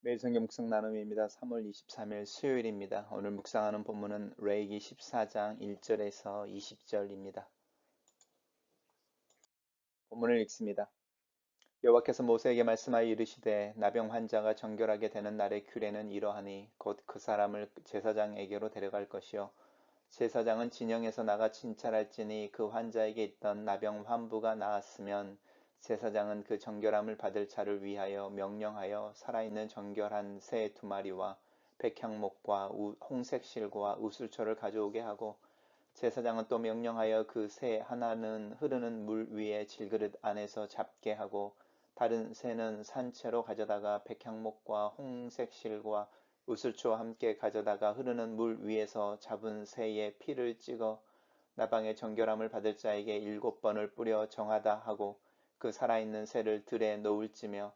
매일 성경 묵상 나눔입니다. 3월 23일 수요일입니다. 오늘 묵상하는 본문은 레위기 14장 1절에서 20절입니다. 본문을 읽습니다. 여호와께서 모세에게 말씀하여 이르시되 나병 환자가 정결하게 되는 날의 규례는 이러하니 곧 그 사람을 제사장에게로 데려갈 것이요 제사장은 진영에서 나가 진찰할지니 그 환자에게 있던 나병 환부가 나았으면 제사장은 그 정결함을 받을 자를 위하여 명령하여 살아있는 정결한 새 2마리와 백향목과 홍색 실과 우슬초를 가져오게 하고 제사장은 또 명령하여 그 새 하나는 흐르는 물 위에 질그릇 안에서 잡게 하고 다른 새는 산채로 가져다가 백향목과 홍색 실과 우슬초와 함께 가져다가 흐르는 물 위에서 잡은 새의 피를 찍어 나방의 정결함을 받을 자에게 7번을 뿌려 정하다 하고 그 살아있는 새를 들에 놓을지며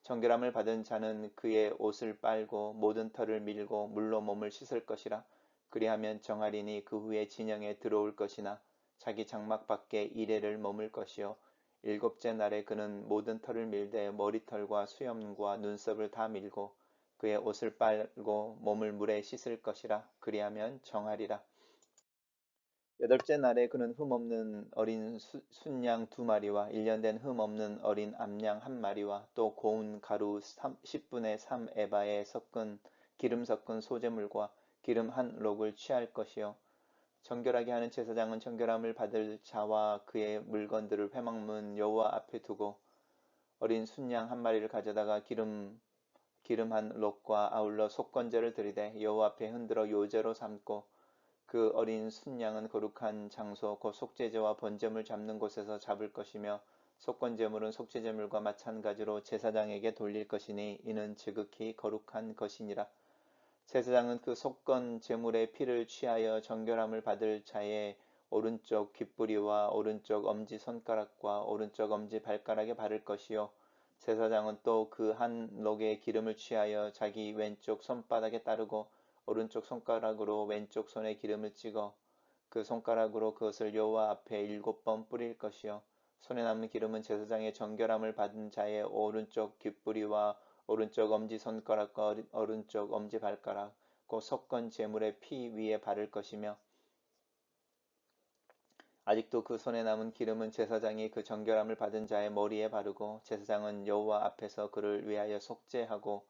정결함을 받은 자는 그의 옷을 빨고 모든 털을 밀고 물로 몸을 씻을 것이라. 그리하면 정하리니 그 후에 진영에 들어올 것이나 자기 장막 밖에 이레를 머물 것이요 일곱째 날에 그는 모든 털을 밀되 머리털과 수염과 눈썹을 다 밀고 그의 옷을 빨고 몸을 물에 씻을 것이라. 그리하면 정하리라. 여덟째 날에 그는 흠없는 어린 순양 2마리와 1년 된 흠없는 어린 암양 1마리와 또 고운 가루 10분의 3 에바에 섞은 기름 섞은 소재물과 기름 한 록을 취할 것이요 정결하게 하는 제사장은 정결함을 받을 자와 그의 물건들을 회막문 여호와 앞에 두고 어린 순양 1마리를 가져다가 기름 한 록과 아울러 속건제를 드리되 여호와 앞에 흔들어 요제로 삼고 그 어린 순양은 거룩한 장소 곧 속죄제와 번제물 잡는 곳에서 잡을 것이며 속건제물은 속죄제물과 마찬가지로 제사장에게 돌릴 것이니 이는 지극히 거룩한 것이니라. 제사장은 그 속건 제물의 피를 취하여 정결함을 받을 자의 오른쪽 귓부리와 오른쪽 엄지 손가락과 오른쪽 엄지 발가락에 바를 것이요 제사장은 또 그 한 록의 기름을 취하여 자기 왼쪽 손바닥에 따르고 오른쪽 손가락으로 왼쪽 손에 기름을 찍어 그 손가락으로 그것을 여호와 앞에 7번 뿌릴 것이요 손에 남은 기름은 제사장의 정결함을 받은 자의 오른쪽 귓부리와 오른쪽 엄지손가락과 오른쪽 엄지발가락 곧 섞은 제물의 피 위에 바를 것이며 아직도 그 손에 남은 기름은 제사장이 그 정결함을 받은 자의 머리에 바르고 제사장은 여호와 앞에서 그를 위하여 속죄하고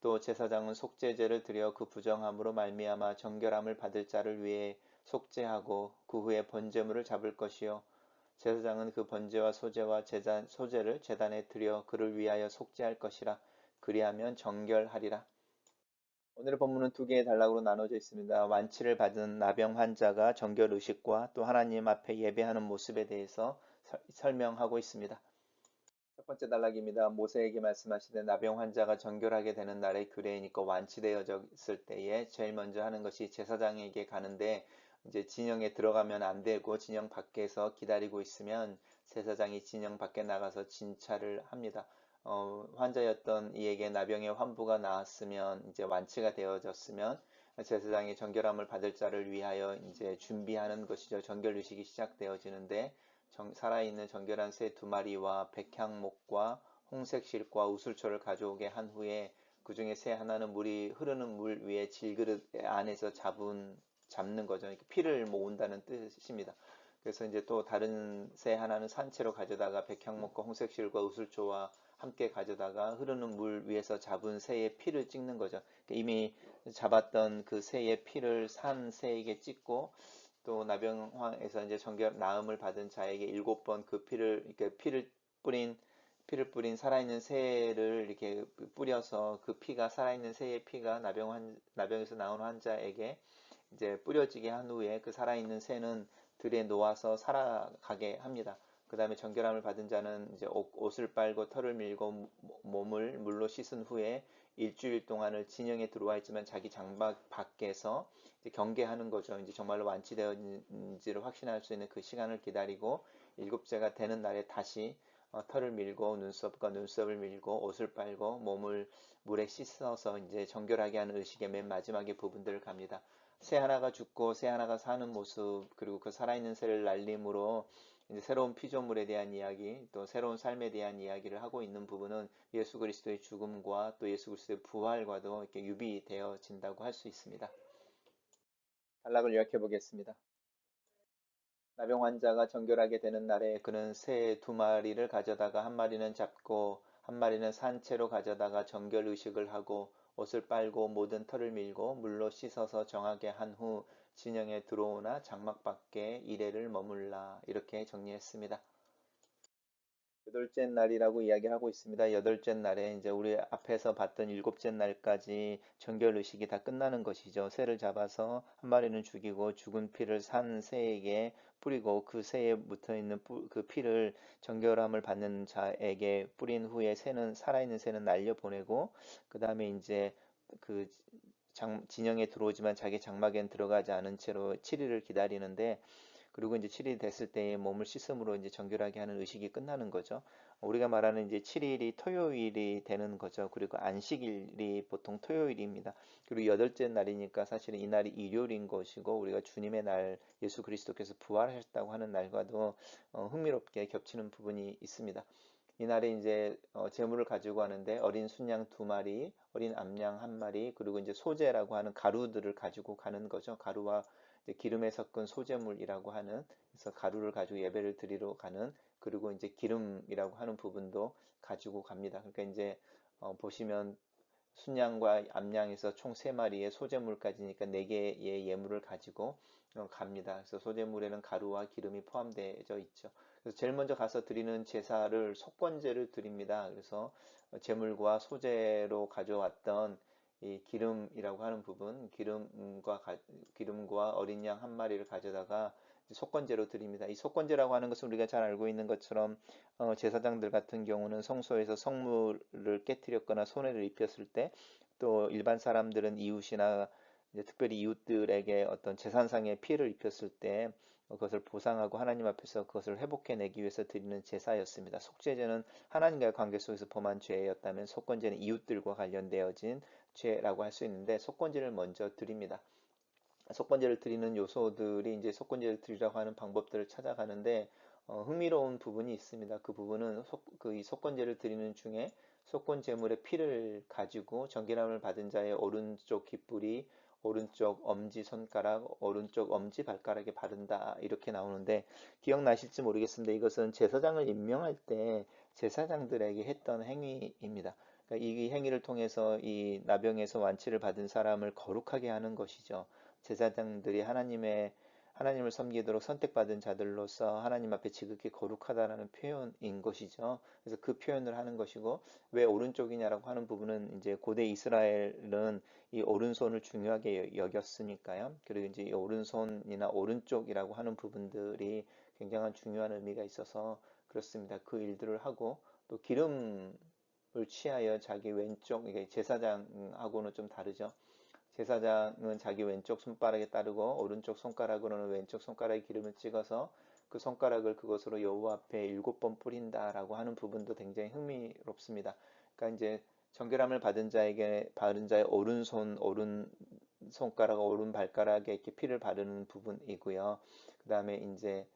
또 제사장은 속죄제를 드려 그 부정함으로 말미암아 정결함을 받을 자를 위해 속죄하고 그 후에 번제물을 잡을 것이요 제사장은 그 번제와 소제를 제단에 드려 그를 위하여 속죄할 것이라. 그리하면 정결하리라. 오늘의 본문은 두 개의 단락으로 나눠져 있습니다. 완치를 받은 나병 환자가 정결 의식과 또 하나님 앞에 예배하는 모습에 대해서 설명하고 있습니다. 첫 번째 단락입니다. 모세에게 말씀하시되 나병 환자가 정결하게 되는 날의 규례이니까 완치되어졌을 때에 제일 먼저 하는 것이 제사장에게 가는데 이제 진영에 들어가면 안 되고 진영 밖에서 기다리고 있으면 제사장이 진영 밖에 나가서 진찰을 합니다. 환자였던 이에게 나병의 환부가 나았으면 이제 완치가 되어졌으면 제사장이 정결함을 받을 자를 위하여 이제 준비하는 것이죠. 정결 의식이 시작되어지는데 살아있는 정결한 새 2마리와 백향목과 홍색 실과 우슬초를 가져오게 한 후에 그 중에 새 하나는 물이 흐르는 물 위에 질그릇 안에서 잡는 거죠. 피를 모은다는 뜻입니다. 그래서 이제 또 다른 새 하나는 산채로 가져다가 백향목과 홍색 실과 우슬초와 함께 가져다가 흐르는 물 위에서 잡은 새의 피를 찍는 거죠. 그러니까 이미 잡았던 그 새의 피를 산 새에게 찍고 또 나병에서 이제 정결 나음을 받은 자에게 7번 그 피를 이렇게 피를 뿌린 살아있는 새를 이렇게 뿌려서 그 피가 살아있는 새의 피가 나병에서 나온 환자에게 이제 뿌려지게 한 후에 그 살아있는 새는 들에 놓아서 살아가게 합니다. 그 다음에 정결함을 받은 자는 이제 옷을 빨고 털을 밀고 몸을 물로 씻은 후에 일주일 동안을 진영에 들어와 있지만 자기 장막 밖에서 이제 경계하는 거죠. 이제 정말로 완치되었는지를 확신할 수 있는 그 시간을 기다리고 일곱째가 되는 날에 다시 털을 밀고 눈썹을 밀고 옷을 빨고 몸을 물에 씻어서 이제 정결하게 하는 의식의 맨 마지막에 부분들을 갑니다. 새 하나가 죽고 새 하나가 사는 모습 그리고 그 살아있는 새를 날림으로 이제 새로운 피조물에 대한 이야기, 또 새로운 삶에 대한 이야기를 하고 있는 부분은 예수 그리스도의 죽음과 또 예수 그리스도의 부활과도 이렇게 유비되어진다고 할 수 있습니다. 단락을 요약해 보겠습니다. 나병 환자가 정결하게 되는 날에 그는 새 두 마리를 가져다가 한 마리는 잡고 한 마리는 산채로 가져다가 정결 의식을 하고 옷을 빨고 모든 털을 밀고 물로 씻어서 정하게 한 후 진영에 들어오나 장막 밖에 이레를 머물라 이렇게 정리했습니다. 여덟째 날이라고 이야기하고 있습니다. 여덟째 날에 이제 우리 앞에서 봤던 일곱째 날까지 정결 의식이 다 끝나는 것이죠. 새를 잡아서 한 마리는 죽이고 죽은 피를 산 새에게 뿌리고 그 새에 묻어 있는 그 피를 정결함을 받는 자에게 뿌린 후에 새는 살아있는 새는 날려 보내고 그 다음에 이제 그 진영에 들어오지만 자기 장막엔 들어가지 않은 채로 7일을 기다리는데 그리고 이제 7일이 됐을 때에 몸을 씻음으로 이제 정결하게 하는 의식이 끝나는 거죠. 우리가 말하는 이제 7일이 토요일이 되는 거죠. 그리고 안식일이 보통 토요일입니다. 그리고 여덟째 날이니까 사실은 이날이 일요일인 것이고 우리가 주님의 날 예수 그리스도께서 부활하셨다고 하는 날과도 흥미롭게 겹치는 부분이 있습니다. 이날에 이제 제물을 가지고 하는데 어린 순양 두 마리, 어린 암양 한 마리, 그리고 이제 소제라고 하는 가루들을 가지고 가는 거죠. 가루와 이제 기름에 섞은 소제물이라고 하는 그래서 가루를 가지고 예배를 드리러 가는 그리고 이제 기름이라고 하는 부분도 가지고 갑니다. 그러니까 이제 보시면 순양과 암양에서 총 3마리의 소제물까지니까 4개의 예물을 가지고 갑니다. 그래서 소제물에는 가루와 기름이 포함되어 있죠. 그래서 제일 먼저 가서 드리는 제사를 속건제를 드립니다. 그래서 제물과 소제로 가져왔던 이 기름이라고 하는 부분, 기름과 어린 양 한 마리를 가져다가 속건제로 드립니다. 이 속건제라고 하는 것은 우리가 잘 알고 있는 것처럼 제사장들 같은 경우는 성소에서 성물을 깨뜨렸거나 손해를 입혔을 때 또 일반 사람들은 이웃이나 이제 특별히 이웃들에게 어떤 재산상의 피해를 입혔을 때 그것을 보상하고 하나님 앞에서 그것을 회복해내기 위해서 드리는 제사였습니다. 속죄제는 하나님과의 관계 속에서 범한 죄였다면 속건제는 이웃들과 관련되어진 죄라고 할 수 있는데 속건제를 먼저 드립니다. 속건제를 드리는 요소들이 이제 속건제를 드리라고 하는 방법들을 찾아가는데 흥미로운 부분이 있습니다. 그 부분은 이 속건제를 드리는 중에 속건 제물의 피를 가지고 정결함을 받은 자의 오른쪽 귓불이 오른쪽 엄지 손가락, 오른쪽 엄지 발가락에 바른다 이렇게 나오는데 기억나실지 모르겠습니다. 이것은 제사장을 임명할 때 제사장들에게 했던 행위입니다. 그러니까 이 행위를 통해서 이 나병에서 완치를 받은 사람을 거룩하게 하는 것이죠. 제사장들이 하나님을 섬기도록 선택받은 자들로서 하나님 앞에 지극히 거룩하다라는 표현인 것이죠. 그래서 그 표현을 하는 것이고 왜 오른쪽이냐라고 하는 부분은 이제 고대 이스라엘은 이 오른손을 중요하게 여겼으니까요. 그리고 이제 이 오른손이나 오른쪽이라고 하는 부분들이 굉장한 중요한 의미가 있어서 그렇습니다. 그 일들을 하고 또 기름을 취하여 자기 왼쪽 이게 제사장하고는 좀 다르죠. 제사장은 자기 왼쪽 손가락에 따르고 오른쪽 손가락으로는 왼쪽 손가락에 기름을 찍어서 그 손가락을 그것으로 여호와 앞에 7번 뿌린다라고 하는 부분도 굉장히 흥미롭습니다. 그러니까 이제 정결함을 받은 자의 오른 손가락, 오른 발가락에 이렇게 피를 바르는 부분이고요. 그 다음에 이제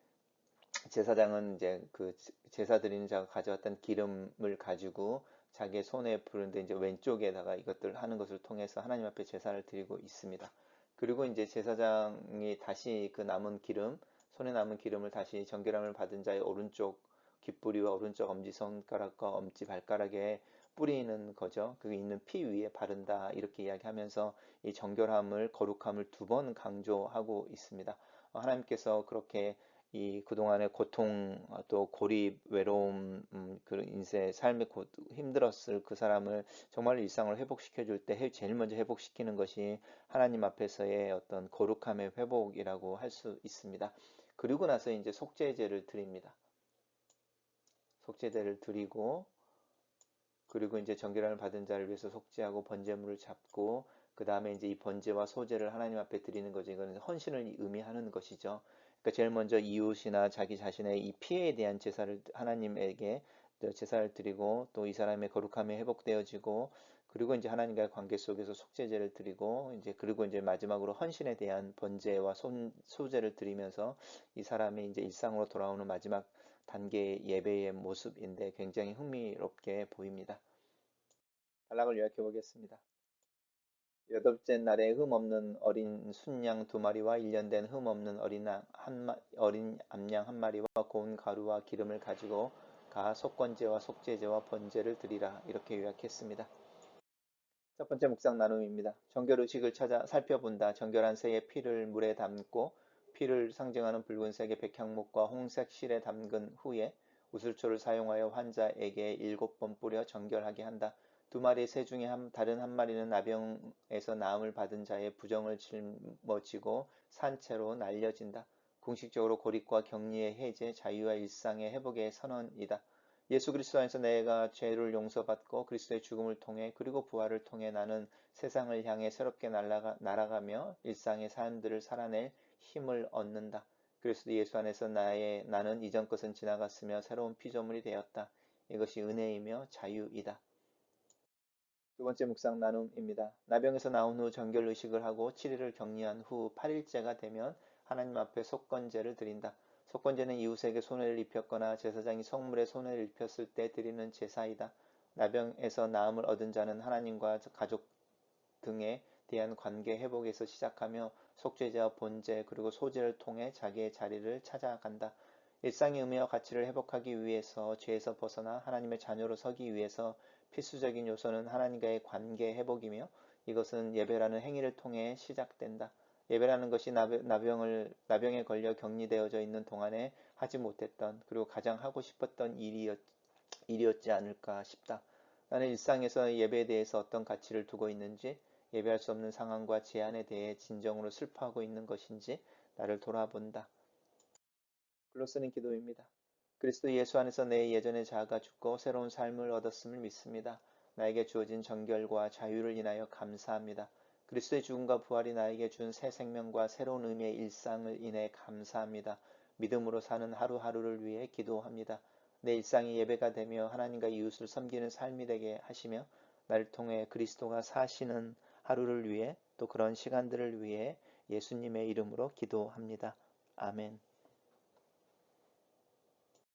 제사장은 이제 그 제사 드리는 자가 가져왔던 기름을 가지고 자기의 손에 부는데 이제 왼쪽에다가 이것들 하는 것을 통해서 하나님 앞에 제사를 드리고 있습니다. 그리고 이제 제사장이 다시 그 남은 기름, 손에 남은 기름을 다시 정결함을 받은 자의 오른쪽 귓부리와 오른쪽 엄지손가락과 엄지발가락에 뿌리는 거죠. 그게 있는 피 위에 바른다 이렇게 이야기하면서 이 정결함을 거룩함을 2번 강조하고 있습니다. 하나님께서 그렇게 이 그동안의 고통 또 고립 외로움 그 인생 삶의 힘들었을 그 사람을 정말 일상을 회복시켜 줄 때 제일 먼저 회복시키는 것이 하나님 앞에서의 어떤 거룩함의 회복이라고 할 수 있습니다. 그리고 나서 이제 속죄제를 드립니다. 속죄제를 드리고 그리고 이제 정결함을 받은 자를 위해서 속죄하고 번제물을 잡고 그 다음에 이제 이 번제와 소제를 하나님 앞에 드리는 거죠. 이거는 헌신을 의미하는 것이죠. 그러니까 제일 먼저 이웃이나 자기 자신의 이 피해에 대한 제사를 하나님에게 제사를 드리고 또 이 사람의 거룩함이 회복되어지고 그리고 이제 하나님과의 관계 속에서 속죄제를 드리고 이제 그리고 이제 마지막으로 헌신에 대한 번제와 소제를 드리면서 이 사람의 이제 일상으로 돌아오는 마지막 단계의 예배의 모습인데 굉장히 흥미롭게 보입니다. 단락을 요약해 보겠습니다. 여덟째 날에 흠없는 어린 순양 두 마리와 일년된 흠없는 어린 암양 한 마리와 고운 가루와 기름을 가지고 가 속건제와 속죄제와 번제를 드리라 이렇게 요약했습니다. 첫 번째 묵상 나눔입니다. 정결 의식을 찾아 살펴본다. 정결한 새의 피를 물에 담고 피를 상징하는 붉은색의 백향목과 홍색 실에 담근 후에 우슬초를 사용하여 환자에게 7번 뿌려 정결하게 한다. 두 마리의 새 중에 다른 한 마리는 나병에서 나음을 받은 자의 부정을 짊어지고 산채로 날려진다. 공식적으로 고립과 격리의 해제, 자유와 일상의 회복의 선언이다. 예수 그리스도 안에서 내가 죄를 용서받고 그리스도의 죽음을 통해 그리고 부활을 통해 나는 세상을 향해 새롭게 날아가며 일상의 삶들을 살아낼 힘을 얻는다. 그리스도 예수 안에서 나는 이전 것은 지나갔으며 새로운 피조물이 되었다. 이것이 은혜이며 자유이다. 두 번째 묵상 나눔입니다. 나병에서 나온 후 정결 의식을 하고 7일을 격리한 후 8일째가 되면 하나님 앞에 속건제를 드린다. 속건제는 이웃에게 손해를 입혔거나 제사장이 성물에 손해를 입혔을 때 드리는 제사이다. 나병에서 나음을 얻은 자는 하나님과 가족 등에 대한 관계 회복에서 시작하며 속죄제와 번제 그리고 소제를 통해 자기의 자리를 찾아간다. 일상의 의미와 가치를 회복하기 위해서 죄에서 벗어나 하나님의 자녀로 서기 위해서 필수적인 요소는 하나님과의 관계 회복이며 이것은 예배라는 행위를 통해 시작된다. 예배라는 것이 나병에 걸려 격리되어져 있는 동안에 하지 못했던 그리고 가장 하고 싶었던 일이었지 않을까 싶다. 나는 일상에서 예배에 대해서 어떤 가치를 두고 있는지, 예배할 수 없는 상황과 제한에 대해 진정으로 슬퍼하고 있는 것인지 나를 돌아본다. 글로 쓰는 기도입니다. 그리스도 예수 안에서 내 예전의 자아가 죽고 새로운 삶을 얻었음을 믿습니다. 나에게 주어진 정결과 자유를 인하여 감사합니다. 그리스도의 죽음과 부활이 나에게 준 새 생명과 새로운 의미의 일상을 인해 감사합니다. 믿음으로 사는 하루하루를 위해 기도합니다. 내 일상이 예배가 되며 하나님과 이웃을 섬기는 삶이 되게 하시며 나를 통해 그리스도가 사시는 하루를 위해 또 그런 시간들을 위해 예수님의 이름으로 기도합니다. 아멘.